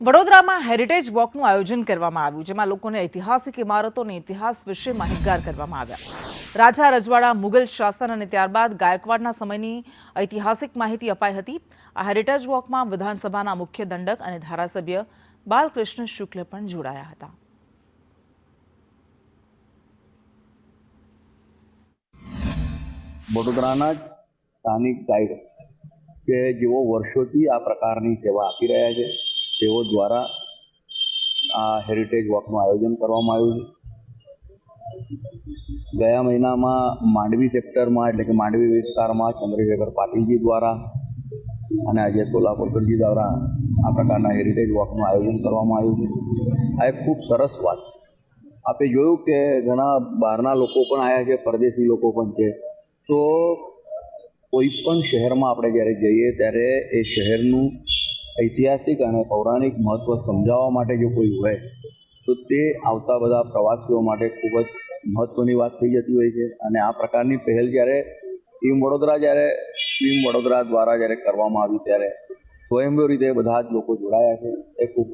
વડોદરામાં હેરિટેજ વોકનું આયોજન કરવામાં આવ્યું, જેમાં લોકોને ઐતિહાસિક ઇમારતો અને ઇતિહાસ વિશે માહિતગાર કરવામાં આવ્યા। રાજા રજવાડા, મુગલ શાસન અને ત્યારબાદ ગાયકવાડના સમયની ઐતિહાસિક માહિતી અપાઈ હતી। આ હેરિટેજ વોકમાં વિધાનસભાના મુખ્ય દંડક અને ધારાસભ્ય બાલકૃષ્ણ શુક્લ પણ જોડાયા હતા। વડોદરાના જ સ્થાનિક ગાઈડ કે જેઓ વર્ષોથી આ પ્રકારની સેવા આપી રહ્યા છે તેઓ દ્વારા આ હેરિટેજ વોકનું આયોજન કરવામાં આવ્યું છે। ગયા મહિનામાં માંડવી સેક્ટરમાં એટલે કે માંડવી વિસ્તારમાં ચંદ્રશેખર પાટીલજી દ્વારા અને આજે સોલાપુરકરજી દ્વારા આ પ્રકારના હેરિટેજ વોકનું આયોજન કરવામાં આવ્યું છે। આ એક ખૂબ સરસ વાત છે। આપે જોયું કે ઘણા બહારના લોકો પણ આવ્યા છે, પરદેશી લોકો પણ છે। તો કોઈ પણ શહેરમાં આપણે જ્યારે જઈએ ત્યારે એ શહેરનું ઐતિહાસિક અને પૌરાણિક મહત્ત્વ સમજાવવા માટે જો કોઈ હોય તો તે આવતા બધા પ્રવાસીઓ માટે ખૂબ જ મહત્ત્વની વાત થઈ જતી હોય છે। અને આ પ્રકારની પહેલ જ્યારે ટીમ વડોદરા દ્વારા જ્યારે કરવામાં આવી ત્યારે સ્વયંભૂ રીતે બધા જ લોકો જોડાયા છે। એ ખૂબ